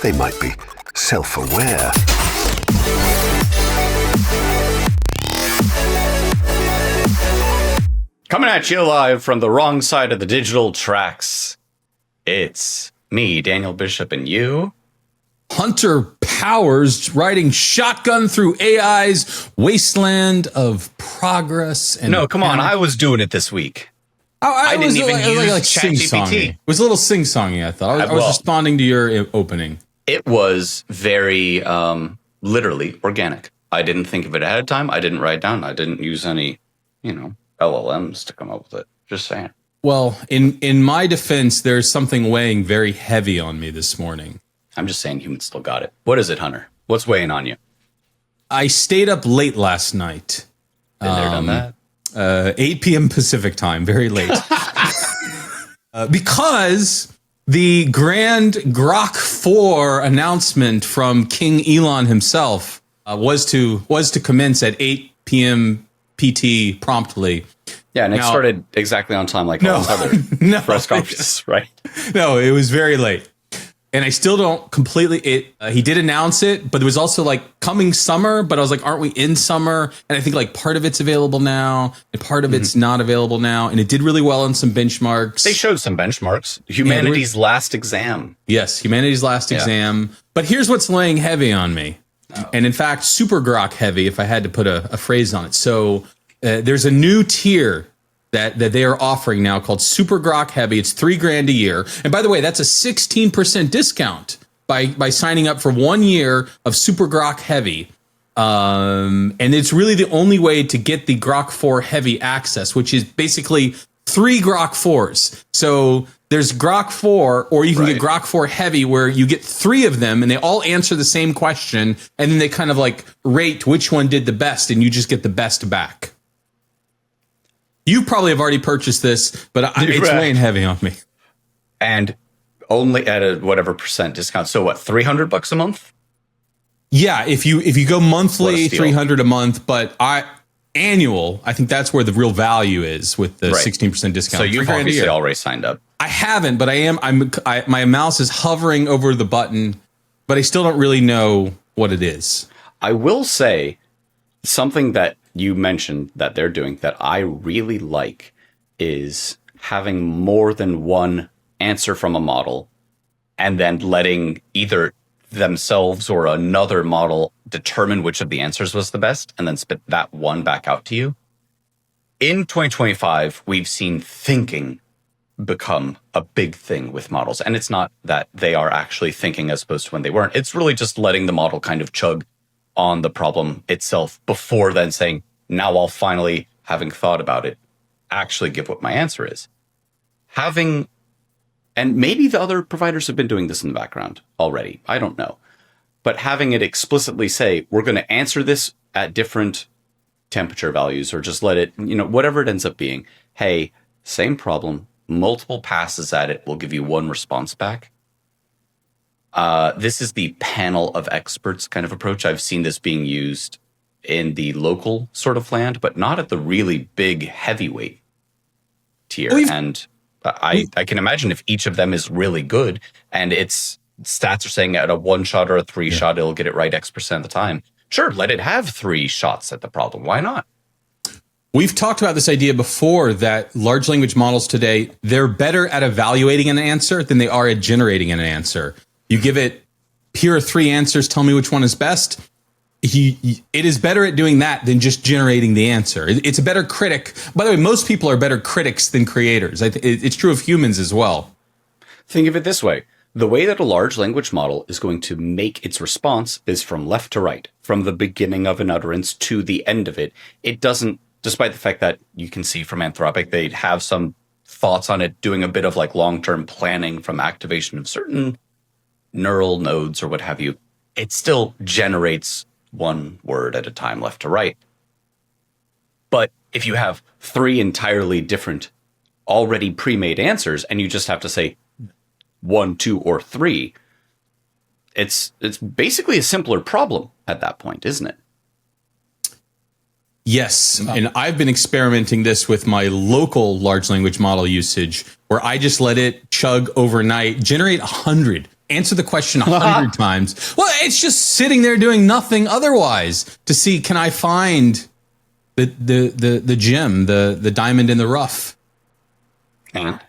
They might be self-aware. Coming at you live from the wrong side of the digital tracks. It's me, Daniel Bishop, and you, Hunter Powers, riding shotgun through AI's wasteland of progress. And no, come on, I was doing it this week. I didn't even use ChatGPT. It was a little sing-songy, I thought. I was responding to your opening. It was very literally organic. I didn't think of it ahead of time. I didn't write down. I didn't use any, LLMs to come up with it. Just saying. Well, in my defense, there's something weighing very heavy on me this morning. I'm just saying humans still got it. What is it, Hunter? What's weighing on you? I stayed up late last night. Been there, done that. 8 p.m. Pacific time, very late. Because the grand Grok 4 announcement from King Elon himself was to commence at 8 p.m. PT promptly. Yeah, and it started exactly on time, like all those other press conferences, right? No, it was very late. And I still don't completely, he did announce it, but it was also like coming summer, but I was like, aren't we in summer? And I think like part of it's available now and part of it's not available now. And it did really well on some benchmarks. They showed some benchmarks. Humanity's last exam. Yes, humanity's last exam. But here's what's laying heavy on me. Oh. And in fact, super Grok heavy, if I had to put a phrase on it. So there's a new tier that they are offering now called Super Grok Heavy. It's $3,000 a year. And by the way, that's a 16% discount by signing up for 1 year of Super Grok Heavy. And it's really the only way to get the Grok 4 Heavy access, which is basically 3 Grok 4s. So there's Grok 4, or you can get Grok 4 Heavy, where you get 3 of them and they all answer the same question. And then they kind of like rate which one did the best, and you just get the best back. You probably have already purchased this, but it's weighing heavy on me. And only at a whatever percent discount. So what, $300 a month? Yeah, if you go monthly, $300 a month, but annual, I think that's where the real value is with the 16% discount. So you've obviously already signed up. I haven't, but my mouse is hovering over the button, but I still don't really know what it is. I will say something that you mentioned that they're doing that I really like is having more than one answer from a model and then letting either themselves or another model determine which of the answers was the best and then spit that one back out to you. In 2025, we've seen thinking become a big thing with models. And it's not that they are actually thinking as opposed to when they weren't. It's really just letting the model kind of chug on the problem itself before then saying, now I'll finally, having thought about it, actually give what my answer is. And maybe the other providers have been doing this in the background already. I don't know. But having it explicitly say, we're going to answer this at different temperature values, or just let it, whatever it ends up being. Hey, same problem, multiple passes at it will give you one response back. This is the panel of experts kind of approach. I've seen this being used in the local sort of land, but not at the really big heavyweight tier. And I can imagine if each of them is really good and its stats are saying at a 1-shot or a 3-shot, it'll get it right X% of the time. Sure, let it have 3 shots at the problem. Why not? We've talked about this idea before that large language models today, they're better at evaluating an answer than they are at generating an answer. You give it, here are 3 answers, tell me which one is best. It is better at doing that than just generating the answer. It's a better critic. By the way, most people are better critics than creators. It's true of humans as well. Think of it this way. The way that a large language model is going to make its response is from left to right, from the beginning of an utterance to the end of it. It doesn't, despite the fact that you can see from Anthropic, they have some thoughts on it, doing a bit of like long-term planning from activation of certain neural nodes or what have you. It still generates one word at a time, left to right. But if you have 3 entirely different, already pre-made answers, and you just have to say 1, 2, or 3, it's basically a simpler problem at that point, isn't it? Yes, and I've been experimenting this with my local large language model usage, where I just let it chug overnight, generate 100 answer the question 100 times. Well, it's just sitting there doing nothing otherwise to see, can I find the gem, the diamond in the rough? And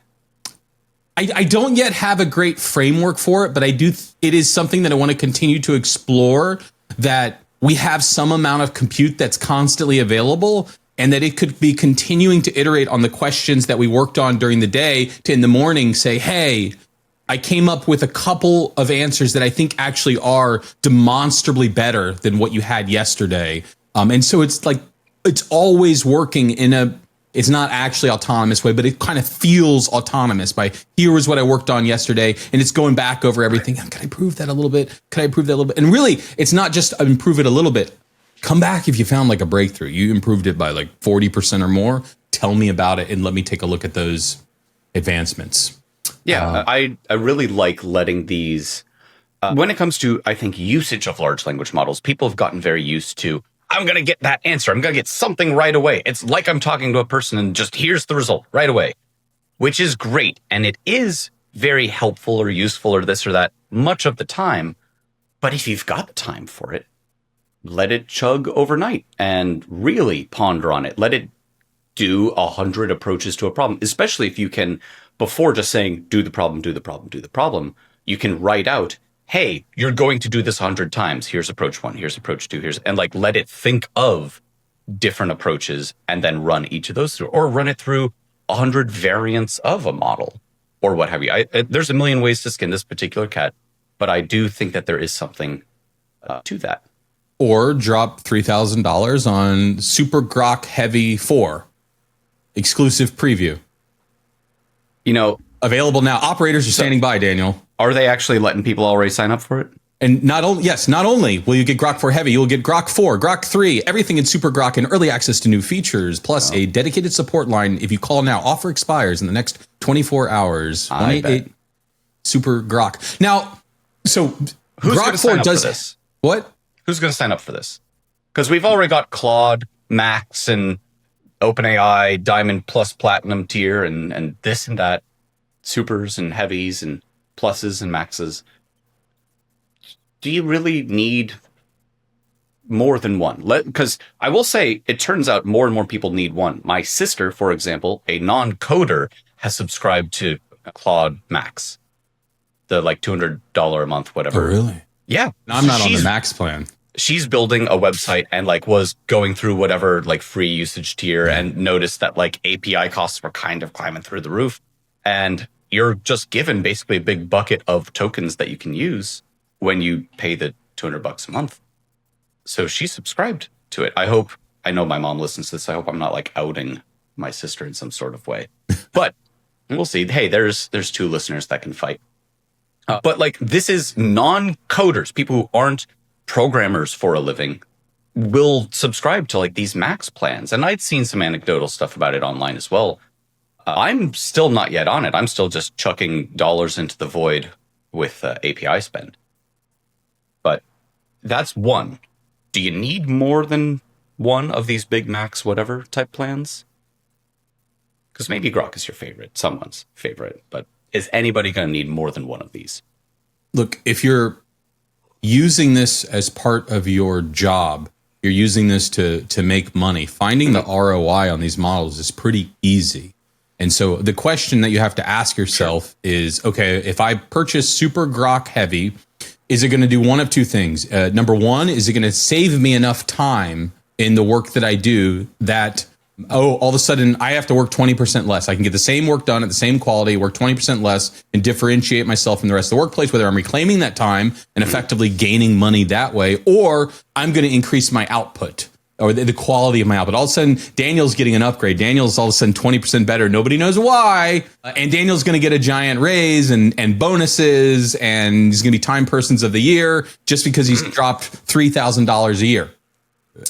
I don't yet have a great framework for it, but it is something that I want to continue to explore, that we have some amount of compute that's constantly available, and that it could be continuing to iterate on the questions that we worked on during the day to in the morning say, hey, I came up with a couple of answers that I think actually are demonstrably better than what you had yesterday. And so it's like, it's always working it's not actually autonomous way, but it kind of feels autonomous by, here was what I worked on yesterday, and it's going back over everything. Can I improve that a little bit? Can I improve that a little bit? And really, it's not just improve it a little bit. Come back if you found like a breakthrough. You improved it by like 40% or more. Tell me about it and let me take a look at those advancements. Yeah, I really like letting these, when it comes to, I think, usage of large language models, people have gotten very used to, I'm going to get that answer. I'm going to get something right away. It's like I'm talking to a person and just here's the result right away, which is great. And it is very helpful or useful or this or that much of the time. But if you've got the time for it, let it chug overnight and really ponder on it. Let it do 100 approaches to a problem, especially if you can, before just saying, do the problem, do the problem, do the problem, you can write out, hey, you're going to do this 100 times. Here's approach 1, here's approach 2, and like let it think of different approaches and then run each of those through, or run it through 100 variants of a model or what have you. There's a million ways to skin this particular cat, but I do think that there is something to that. Or drop $3,000 on Super Grok Heavy 4 exclusive preview. You know, available now. Operators are standing by, Daniel. Are they actually letting people already sign up for it? And not only will you get Grok 4 Heavy, you'll get Grok 4, Grok 3, everything in Super Grok, and early access to new features, plus a dedicated support line. If you call now, offer expires in the next 24 hours. 188 Super Grok. Now, so who's Grok 4 does this? What? Who's going to sign up for this? Because we've already got Claude, Max, and OpenAI, Diamond plus Platinum tier, and this and that, supers and heavies and pluses and maxes. Do you really need more than one? Because I will say, it turns out more and more people need one. My sister, for example, a non-coder, has subscribed to Claude Max, the like $200 a month, whatever. Oh, really? Yeah. No, I'm not on the Max plan. She's building a website and like was going through whatever like free usage tier and noticed that like API costs were kind of climbing through the roof. And you're just given basically a big bucket of tokens that you can use when you pay the $200 a month. So she subscribed to it. I know my mom listens to this. I hope I'm not like outing my sister in some sort of way, but we'll see. Hey, there's 2 listeners that can fight. But like, this is non-coders, people who aren't programmers for a living, will subscribe to like these Max plans. And I'd seen some anecdotal stuff about it online as well. I'm still not yet on it. I'm still just chucking dollars into the void with API spend. But that's one. Do you need more than one of these big Max whatever type plans? Because maybe Grok is your favorite, someone's favorite, but is anybody going to need more than one of these? Look, if you're using this as part of your job, you're using this to make money, finding the ROI on these models is pretty easy. And so the question that you have to ask yourself is, okay, if I purchase Super Grok Heavy, is it going to do one of 2 things? Number one, is it going to save me enough time in the work that I do that, all of a sudden I have to work 20% less. I can get the same work done at the same quality, work 20% less, and differentiate myself from the rest of the workplace, whether I'm reclaiming that time and effectively gaining money that way, or I'm going to increase my output or the quality of my output. All of a sudden, Daniel's getting an upgrade. Daniel's all of a sudden 20% better. Nobody knows why. And Daniel's going to get a giant raise and bonuses, and he's going to be Time Persons of the Year just because he's dropped $3,000 a year.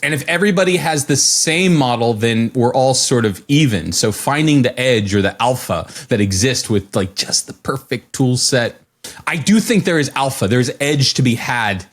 And if everybody has the same model, then we're all sort of even. So finding the edge or the alpha that exists with like just the perfect tool set. I do think there is alpha. There's edge to be had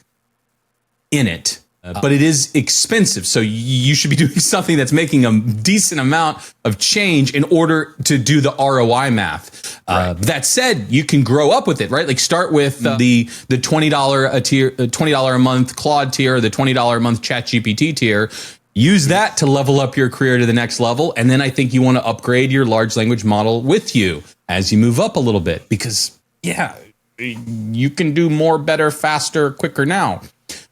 in it. but it is expensive. So you should be doing something that's making a decent amount of change in order to do the ROI math. That said, you can grow up with it, right? Like start with the $20 a tier, $20 a month Claude tier, the $20 a month ChatGPT tier. Use that to level up your career to the next level. And then I think you want to upgrade your large language model with you as you move up a little bit, because you can do more, better, faster, quicker now.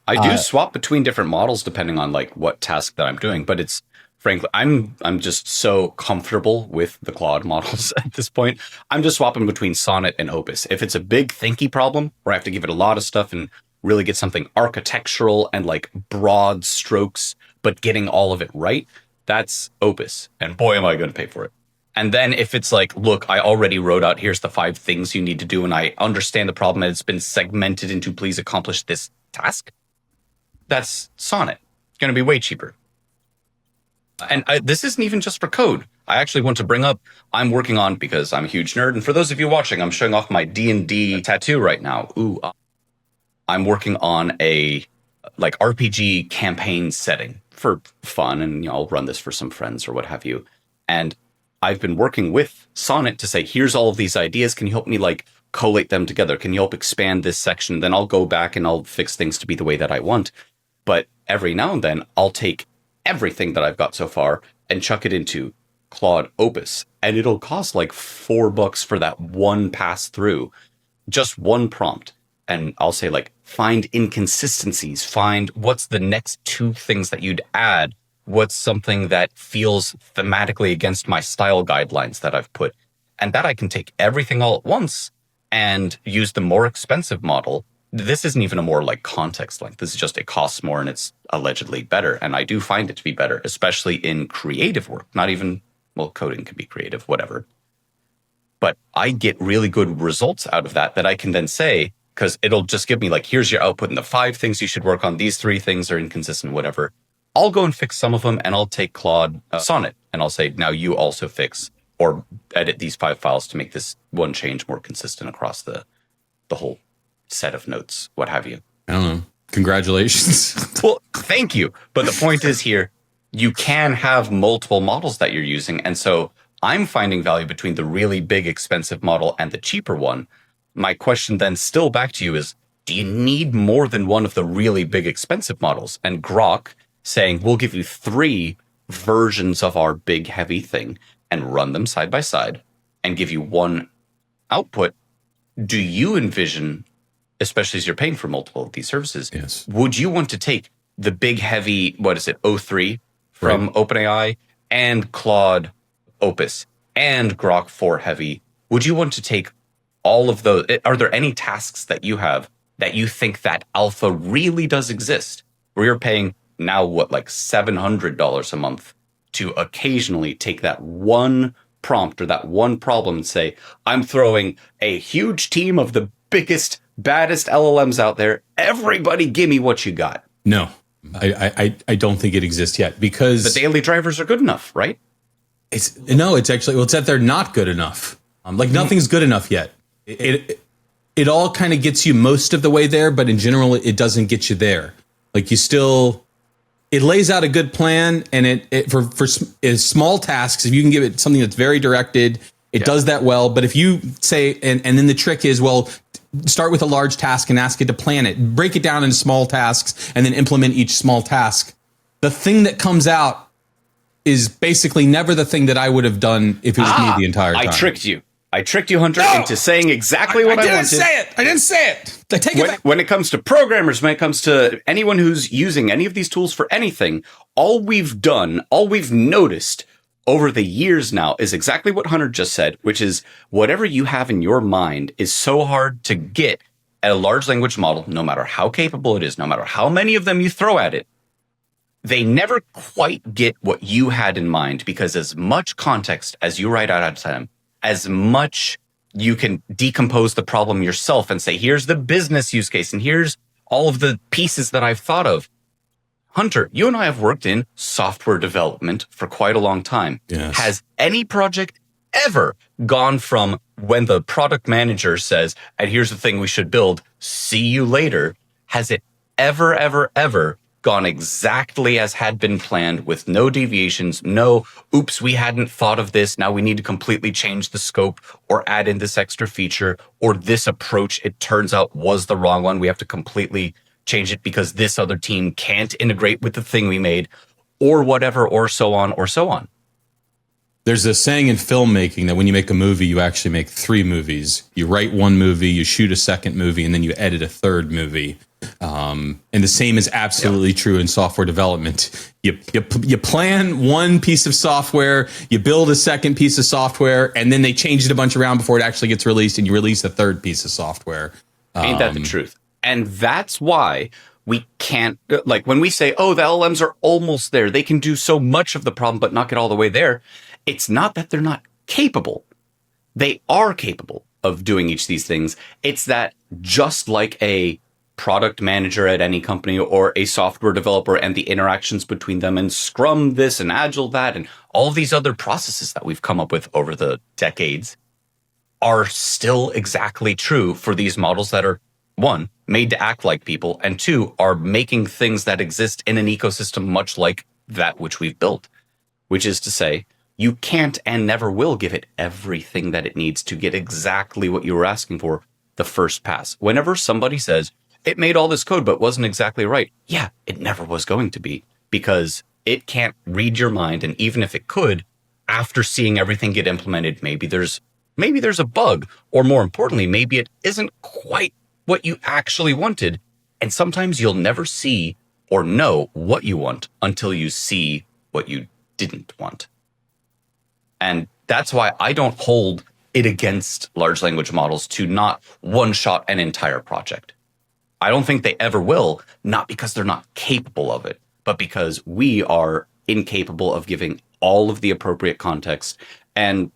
I do swap between different models depending on like what task that I'm doing, but it's frankly, I'm just so comfortable with the Claude models at this point. I'm just swapping between Sonnet and Opus. If it's a big thinky problem where I have to give it a lot of stuff and really get something architectural and like broad strokes, but getting all of it right, that's Opus. And boy, am I going to pay for it. And then if it's like, look, I already wrote out, here's the 5 things you need to do, and I understand the problem and it's been segmented into please accomplish this task, that's Sonnet. It's going to be way cheaper. And this isn't even just for code. I actually want to bring up, I'm working on, because I'm a huge nerd, and for those of you watching, I'm showing off my D&D tattoo right now. I'm working on a like RPG campaign setting for fun, and I'll run this for some friends or what have you. And I've been working with Sonnet to say, here's all of these ideas. Can you help me like collate them together? Can you help expand this section? Then I'll go back and I'll fix things to be the way that I want. But every now and then I'll take everything that I've got so far and chuck it into Claude Opus. And it'll cost like $4 for that one pass through, just one prompt. And I'll say like, find inconsistencies, find what's the next 2 things that you'd add. What's something that feels thematically against my style guidelines that I've put. And that I can take everything all at once and use the more expensive model. This isn't even a more like context length. This is just, it costs more and it's allegedly better. And I do find it to be better, especially in creative work. Not even, well, coding can be creative, whatever. But I get really good results out of that I can then say, because it'll just give me like, here's your output and the 5 things you should work on. These 3 things are inconsistent, whatever. I'll go and fix some of them, and I'll take Claude Sonnet, and I'll say, now you also fix or edit these 5 files to make this one change more consistent across the whole set of notes, what have you. I don't know. Congratulations. Well, thank you. But the point is here, you can have multiple models that you're using. And so I'm finding value between the really big expensive model and the cheaper one. My question then still back to you is, do you need more than one of the really big expensive models? And Grok saying, we'll give you 3 versions of our big heavy thing and run them side by side and give you one output. Do you envision, especially as you're paying for multiple of these services, yes, would you want to take the big heavy, what is it, O3 from OpenAI and Claude Opus and Grok 4 Heavy? Would you want to take all of those? Are there any tasks that you have that you think that alpha really does exist, where you're paying now what, like $700 a month to occasionally take that one prompt or that one problem and say, I'm throwing a huge team of the biggest, baddest LLMs out there. Everybody give me what you got. No, I don't think it exists yet, because the daily drivers are good enough, right? It's actually, well, it's that they're not good enough. Like nothing's good enough yet. It all kind of gets you most of the way there, but in general, it doesn't get you there. Like it lays out a good plan, and for small tasks, if you can give it something that's very directed, it does that well. But if you say, and then the trick is, well, start with a large task and ask it to plan it, break it down into small tasks, and then implement each small task. The thing that comes out is basically never the thing that I would have done if it was me the entire time. I tricked you, Hunter, into saying exactly what I wanted. I didn't say it. I take it back. When it comes to programmers, when it comes to anyone who's using any of these tools for anything, all we've noticed over the years now is exactly what Hunter just said, which is whatever you have in your mind is so hard to get at a large language model, no matter how capable it is, no matter how many of them you throw at it. They never quite get what you had in mind, because as much context as you write out at a time, as much you can decompose the problem yourself and say, here's the business use case, and here's all of the pieces that I've thought of. Hunter, you and I have worked in software development for quite a long time. Yes. Has any project ever gone from when the product manager says, and here's the thing we should build, see you later? Has it ever gone exactly as had been planned with no deviations, no, oops, we hadn't thought of this. Now we need to completely change the scope or add in this extra feature, or this approach, it turns out, was the wrong one. We have to completely change it because this other team can't integrate with the thing we made, or whatever, or so on, or so on. There's a saying in filmmaking that when you make a movie, you actually make 3 movies. You write one movie, you shoot a second movie, and then you edit a third movie. And the same is absolutely true in software development. You plan one piece of software, you build a second piece of software, and then they change it a bunch around before it actually gets released, and you release a third piece of software. Ain't that the truth? And that's why we can't, like when we say, oh, the LLMs are almost there, they can do so much of the problem, but not get all the way there. It's not that they're not capable. They are capable of doing each of these things. It's that just like a product manager at any company or a software developer and the interactions between them and Scrum this and Agile that and all these other processes that we've come up with over the decades are still exactly true for these models that are, 1, made to act like people, and 2, are making things that exist in an ecosystem much like that which we've built, which is to say, you can't and never will give it everything that it needs to get exactly what you were asking for the first pass. Whenever somebody says, it made all this code but wasn't exactly right, yeah, it never was going to be, because it can't read your mind, and even if it could, after seeing everything get implemented, maybe there's a bug, or more importantly, maybe it isn't quite what you actually wanted, and sometimes you'll never see or know what you want until you see what you didn't want. And that's why I don't hold it against large language models to not one-shot an entire project. I don't think they ever will, not because they're not capable of it, but because we are incapable of giving all of the appropriate context and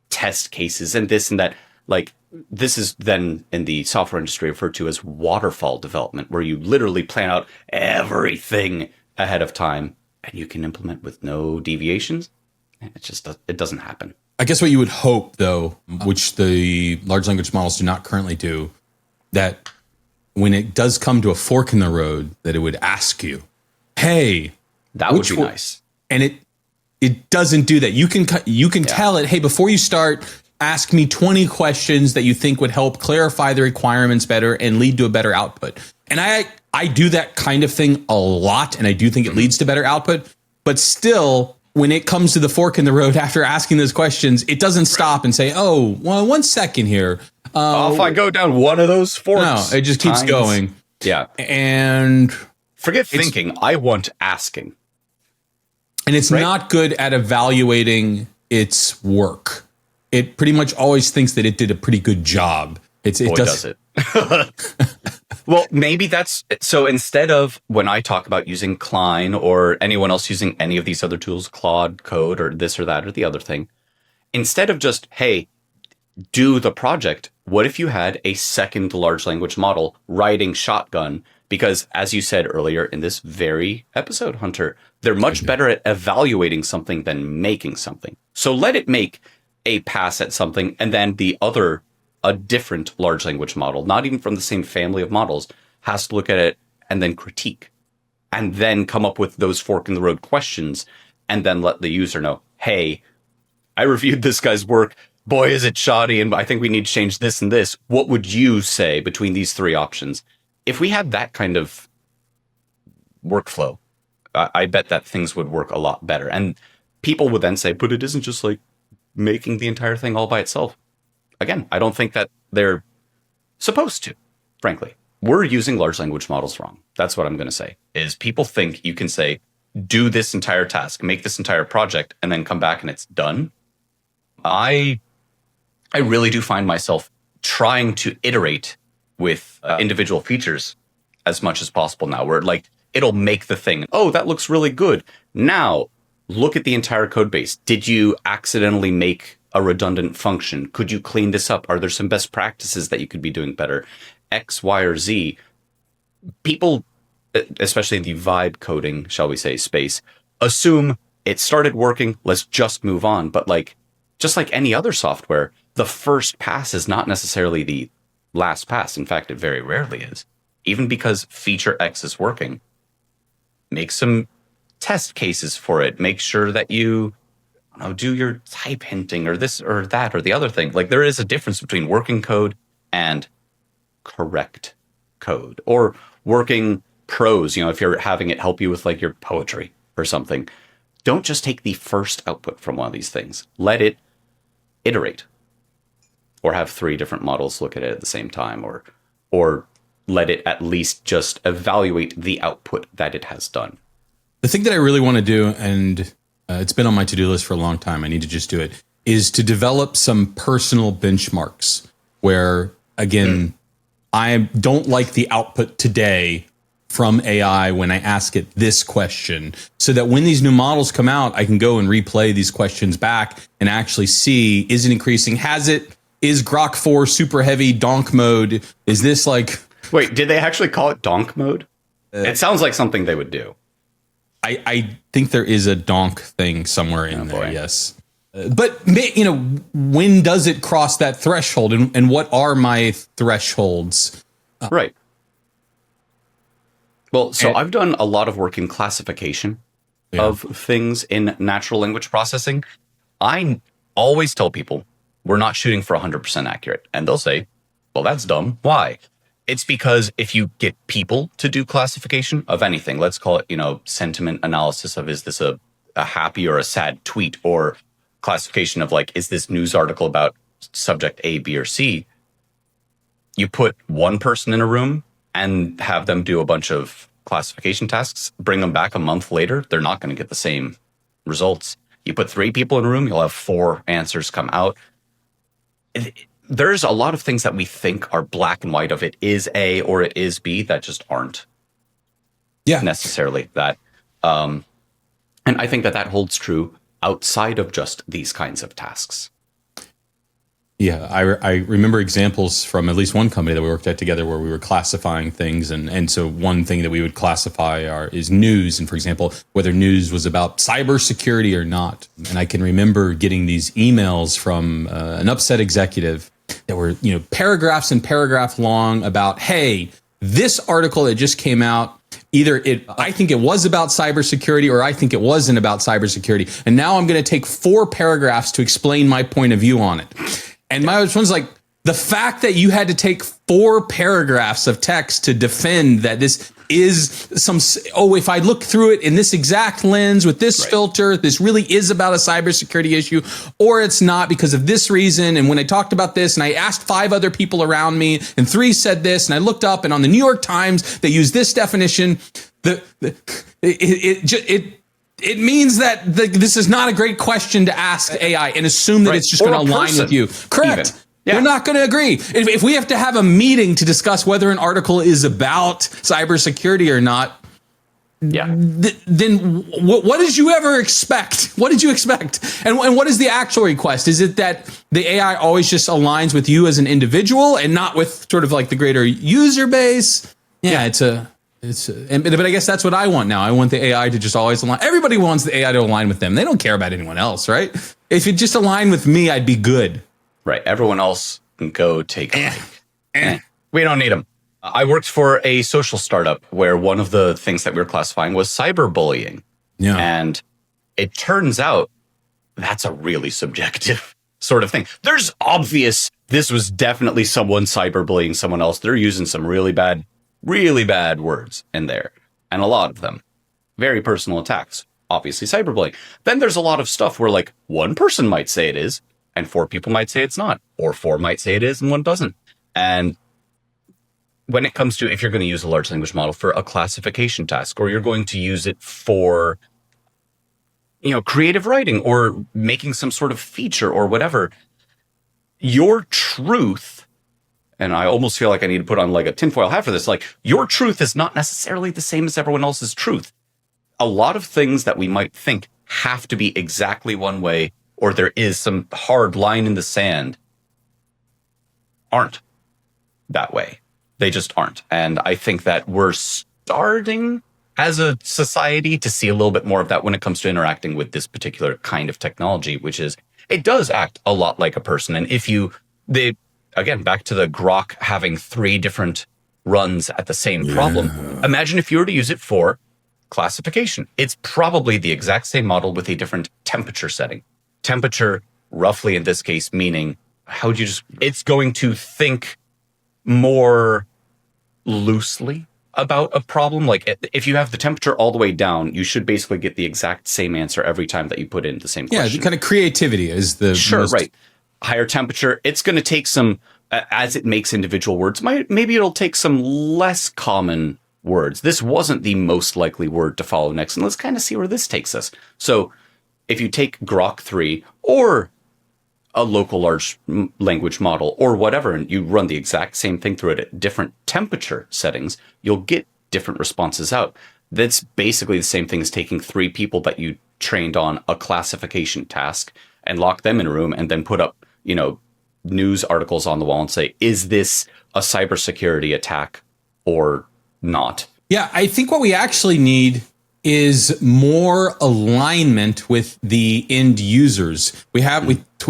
test cases and this and that. Like, this is then in the software industry referred to as waterfall development, where you literally plan out everything ahead of time and you can implement with no deviations. It doesn't happen. I guess what you would hope, though, which the large language models do not currently do, that when it does come to a fork in the road, that it would ask you, hey, that would be nice. And it doesn't do that. You can tell it, hey, before you start, ask me 20 questions that you think would help clarify the requirements better and lead to a better output. And I do that kind of thing a lot, and I do think it leads to better output. But still, when it comes to the fork in the road after asking those questions, it doesn't stop and say, oh, well, 1 second here. If I go down one of those forks. No, it just keeps going. Yeah. And forget thinking. I want asking. And it's not good at evaluating its work. It pretty much always thinks that it did a pretty good job. Does it. Well, maybe that's so. Instead of when I talk about using Klein or anyone else using any of these other tools, Claude Code or this or that or the other thing, instead of just, hey, do the project, what if you had a second large language model riding shotgun? Because as you said earlier in this very episode, Hunter, they're much better at evaluating something than making something. So let it make a pass at something, and then a different large language model, not even from the same family of models, has to look at it and then critique, and then come up with those fork in the road questions, and then let the user know, hey, I reviewed this guy's work. Boy, is it shoddy, and I think we need to change this and this. What would you say between these 3 options? If we had that kind of workflow, I bet that things would work a lot better. And people would then say, but it isn't just like making the entire thing all by itself. Again, I don't think that they're supposed to, frankly. We're using large language models wrong. That's what I'm going to say, is people think you can say, do this entire task, make this entire project, and then come back and it's done. I really do find myself trying to iterate with individual features as much as possible now, where like it'll make the thing, oh, that looks really good. Now, look at the entire code base. Did you accidentally make a redundant function? Could you clean this up? Are there some best practices that you could be doing better? X, Y, or Z. People, especially in the vibe coding, shall we say, space, assume it started working, let's just move on. But like, just like any other software, the first pass is not necessarily the last pass. In fact, it very rarely is. Even because feature X is working, make some test cases for it. Make sure that you do your type hinting or this or that or the other thing. Like, there is a difference between working code and correct code, or working prose. If you're having it help you with like your poetry or something, don't just take the first output from one of these things. Let it iterate, or have 3 different models look at it at the same time, or let it at least just evaluate the output that it has done. The thing that I really want to do, and it's been on my to-do list for a long time, I need to just do it, is to develop some personal benchmarks where, again, I don't like the output today from AI when I ask it this question, so that when these new models come out, I can go and replay these questions back and actually see, is it increasing? Is Grok 4 super heavy donk mode? Is this like... Wait, did they actually call it donk mode? It sounds like something they would do. I think there is a donk thing somewhere in there, yes. But, when does it cross that threshold? And what are my thresholds? Right. Well, so I've done a lot of work in classification of things in natural language processing. I always tell people we're not shooting for 100% accurate. And they'll say, well, that's dumb. Why? It's because if you get people to do classification of anything, let's call it, sentiment analysis of, is this a happy or a sad tweet, or classification of like, is this news article about subject A, B, or C? You put one person in a room and have them do a bunch of classification tasks, bring them back a month later, they're not going to get the same results. You put 3 people in a room, you'll have 4 answers come out. There's a lot of things that we think are black and white of it is A or it is B that just aren't necessarily that. And I think that holds true outside of just these kinds of tasks. Yeah, I remember examples from at least one company that we worked at together where we were classifying things. And so one thing that we would classify is news. And for example, whether news was about cybersecurity or not. And I can remember getting these emails from an upset executive that were, paragraphs and paragraph long about, hey, this article that just came out, I think it was about cybersecurity, or I think it wasn't about cybersecurity. And now I'm going to take 4 paragraphs to explain my point of view on it. And my response was like, the fact that you had to take 4 paragraphs of text to defend that this is if I look through it in this exact lens with this filter, this really is about a cybersecurity issue, or it's not because of this reason. And when I talked about this and I asked 5 other people around me and 3 said this, and I looked up and on the New York Times, they use this definition, it means that this is not a great question to ask AI and assume that it's just going to align with you. Correct. Even. Yeah. They're not going to agree. If we have to have a meeting to discuss whether an article is about cybersecurity or not, then what did you ever expect? What did you expect? And what is the actual request? Is it that the AI always just aligns with you as an individual and not with sort of like the greater user base? Yeah. But I guess that's what I want now. I want the AI to just always align. Everybody wants the AI to align with them. They don't care about anyone else, right? If it just aligned with me, I'd be good. Right. Everyone else can go take a break. We don't need them. I worked for a social startup where one of the things that we were classifying was cyberbullying. Yeah. And it turns out that's a really subjective sort of thing. There's obvious, this was definitely someone cyberbullying someone else. They're using some really bad words in there. And a lot of them. Very personal attacks. Obviously cyberbullying. Then there's a lot of stuff where like one person might say it is, and 4 people might say it's not, or 4 might say it is and 1 doesn't. And when it comes to, if you're going to use a large language model for a classification task, or you're going to use it for, creative writing or making some sort of feature or whatever, your truth, and I almost feel like I need to put on like a tinfoil hat for this, like your truth is not necessarily the same as everyone else's truth. A lot of things that we might think have to be exactly one way, or there is some hard line in the sand, aren't that way. They just aren't. And I think that we're starting as a society to see a little bit more of that when it comes to interacting with this particular kind of technology, which is, it does act a lot like a person. And again, back to the Grok having 3 different runs at the same problem. Imagine if you were to use it for classification. It's probably the exact same model with a different temperature setting. Temperature, roughly in this case, meaning how would you just? It's going to think more loosely about a problem. Like if you have the temperature all the way down, you should basically get the exact same answer every time that you put in the same question. Yeah, the kind of creativity is the right. Higher temperature, it's going to take some, as it makes individual words, maybe it'll take some less common words. This wasn't the most likely word to follow next, and let's kind of see where this takes us. So if you take Grok 3 or a local large language model or whatever, and you run the exact same thing through it at different temperature settings, you'll get different responses out. That's basically the same thing as taking 3 people that you trained on a classification task and lock them in a room and then put up, news articles on the wall and say, is this a cybersecurity attack or not? Yeah, I think what we actually need is more alignment with the end users. We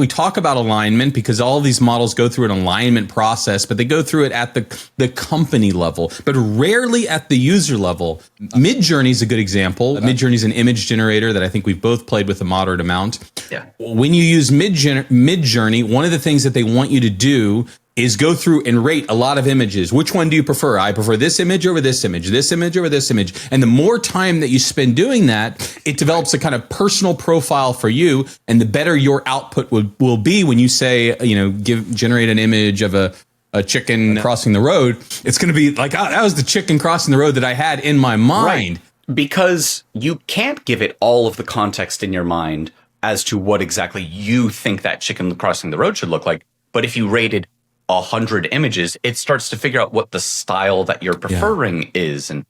talk about alignment because all of these models go through an alignment process, but they go through it at the company level, but rarely at the user level. Midjourney is a good example. Midjourney is an image generator that I think we've both played with a moderate amount. Yeah. When you use Midjourney, one of the things that they want you to do is go through and rate a lot of images. Which one do you prefer? I prefer this image over this image over this image. And the more time that you spend doing that, it develops a kind of personal profile for you. And the better your output will be when you say, generate an image of a chicken crossing the road. It's going to be like, that was the chicken crossing the road that I had in my mind. Right. Because you can't give it all of the context in your mind as to what exactly you think that chicken crossing the road should look like. But if you rated 100 images, it starts to figure out what the style that you're preferring is. And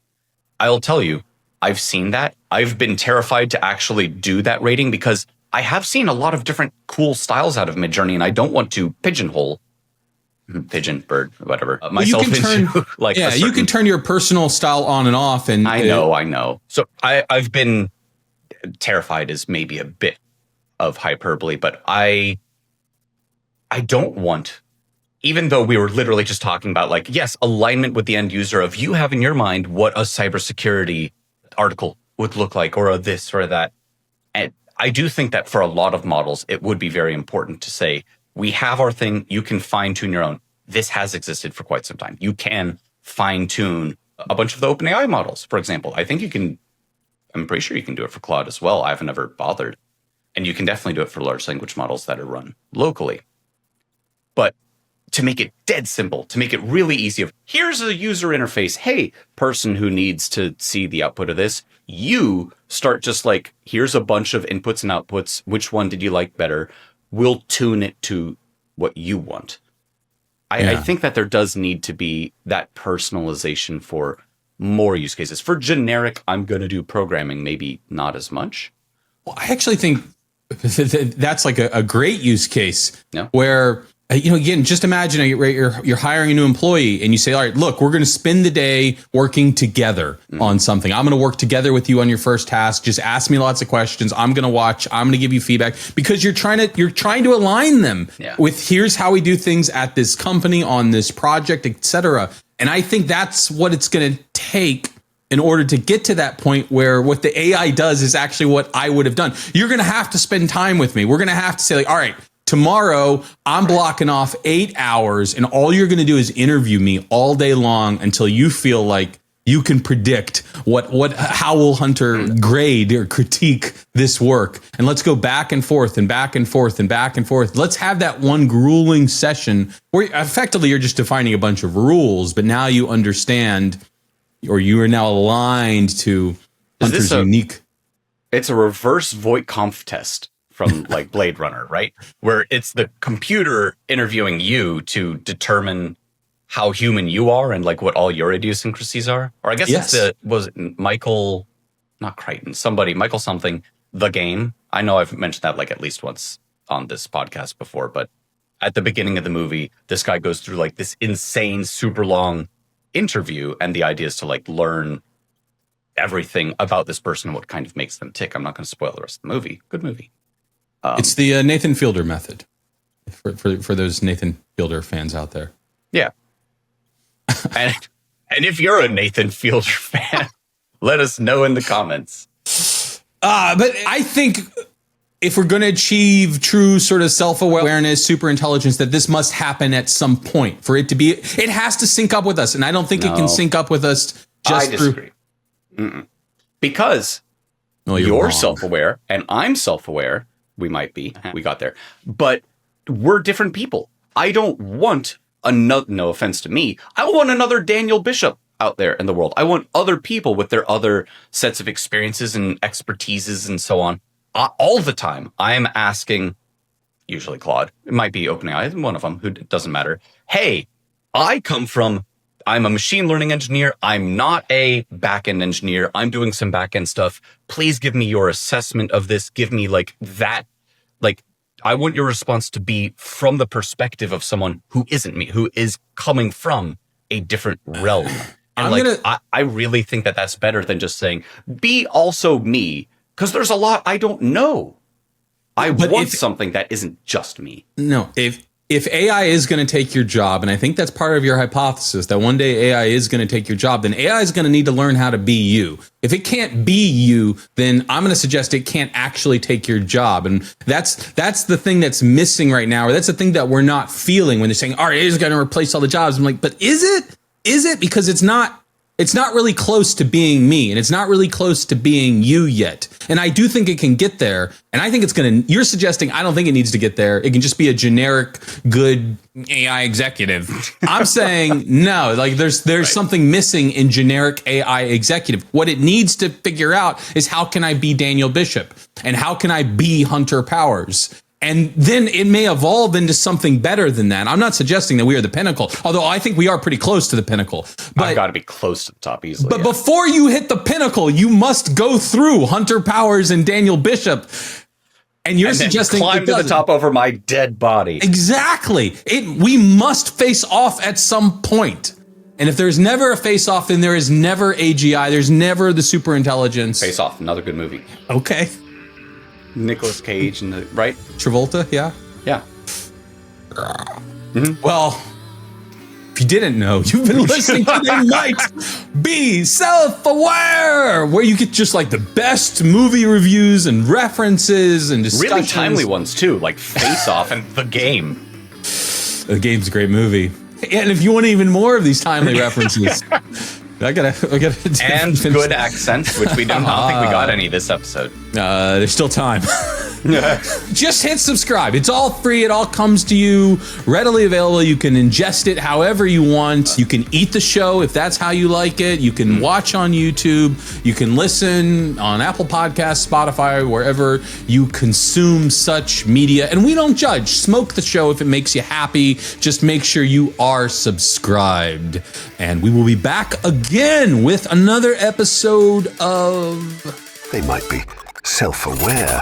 I'll tell you, I've seen that. I've been terrified to actually do that rating because I have seen a lot of different cool styles out of Midjourney, and I don't want to pigeonhole pigeon, bird, whatever, myself into like you can turn your personal style on and off. And I know. So I've been terrified is maybe a bit of hyperbole, but I don't want, even though we were literally just talking about like, yes, alignment with the end user of you have in your mind what a cybersecurity article would look like or a this or that. And I do think that for a lot of models, it would be very important to say, we have our thing. You can fine tune your own. This has existed for quite some time. You can fine tune a bunch of the OpenAI models, for example. I think you can, I'm pretty sure you can do it for Claude as well. I've never bothered. And you can definitely do it for large language models that are run locally. But to make it dead simple, to make it really easy of, here's a user interface. Hey, person who needs to see the output of this, you start just like, here's a bunch of inputs and outputs. Which one did you like better? We'll tune it to what you want. I think that there does need to be that personalization for more use cases. For generic, I'm going to do programming, maybe not as much. Well, I actually think that's like a great use case where, again, just imagine you're hiring a new employee and you say, all right, look, we're going to spend the day working together on something. I'm going to work together with you on your first task. Just ask me lots of questions. I'm going to watch. I'm going to give you feedback because you're trying to align them with here's how we do things at this company on this project, etc. And I think that's what it's going to take in order to get to that point where what the AI does is actually what I would have done. You're going to have to spend time with me. We're going to have to say like, all right, tomorrow, I'm blocking off 8 hours, and all you're going to do is interview me all day long until you feel like you can predict how will Hunter grade or critique this work. And let's go back and forth and back and forth and back and forth. Let's have that one grueling session where effectively you're just defining a bunch of rules, but now you understand, or you are now aligned to Hunter's unique. It's a reverse Voight-Kampff test from like Blade Runner, right? Where it's the computer interviewing you to determine how human you are and like what all your idiosyncrasies are. Or I guess was it Michael, not Crichton, Michael something, The Game. I know I've mentioned that like at least once on this podcast before, but at the beginning of the movie, this guy goes through like this insane, super long interview. And the idea is to like learn everything about this person and what kind of makes them tick. I'm not going to spoil the rest of the movie. Good movie. It's the Nathan Fielder method for those Nathan Fielder fans out there. Yeah. and if you're a Nathan Fielder fan, Let us know in the comments. But I think if we're going to achieve true sort of self-awareness, super intelligence, that this must happen at some point for it to be, it has to sync up with us. And I don't think it can sync up with us just I disagree. Because you're wrong. self-aware and I'm self-aware. We might be. We got there. But we're different people. I don't want another, no offense to me, I want another Daniel Bishop out there in the world. I want other people with their other sets of experiences and expertises and so on. All the time, I'm asking, usually Claude, it might be OpenAI, one of them, who doesn't matter. Hey, I'm a machine learning engineer. I'm not a backend engineer. I'm doing some backend stuff. Please give me your assessment of this. Give me I want your response to be from the perspective of someone who isn't me, who is coming from a different realm. And I really think that that's better than just saying, be also me, because there's a lot I don't know. I want something that isn't just me. No, if AI is going to take your job, and I think that's part of your hypothesis, that one day AI is going to take your job, then AI is going to need to learn how to be you. If it can't be you, then I'm going to suggest it can't actually take your job. And that's the thing that's missing right now, or that's the thing that we're not feeling when they're saying, all right, AI is going to replace all the jobs. I'm like, but is it? Is it? Because it's not really close to being me, and it's not really close to being you yet. And I do think it can get there. And I think it's going to, you're suggesting, I don't think it needs to get there. It can just be a generic, good AI executive. I'm saying no, like there's right. Something missing in generic AI executive. What it needs to figure out is, how can I be Daniel Bishop? And how can I be Hunter Powers? And then it may evolve into something better than that. I'm not suggesting that we are the pinnacle, although I think we are pretty close to the pinnacle. But I've got to be close to the top easily. But before you hit the pinnacle, you must go through Hunter Powers and Daniel Bishop. And you're suggesting climb to the top over my dead body. Exactly. We must face off at some point. And if there's never a face off, then there is never AGI. There's never the super intelligence. Face Off, another good movie. Okay. Nicolas Cage and right? Travolta, yeah? Yeah. Mm-hmm. Well, if you didn't know, you've been listening to They Might Be Self-Aware, where you get just like the best movie reviews and references and discussions. Really timely ones too, like Face Off and The Game. The Game's a great movie. And if you want even more of these timely references, I gotta and good accents, which I don't think we got any this episode. There's still time. Just hit subscribe. It's all free. It all comes to you readily available. You can ingest it however you want. You can eat the show if that's how you like it. You can watch on YouTube. You can listen on Apple Podcasts, Spotify, wherever you consume such media. And we don't judge. Smoke the show if it makes you happy. Just make sure you are subscribed. And we will be back again with another episode of They might be self-aware.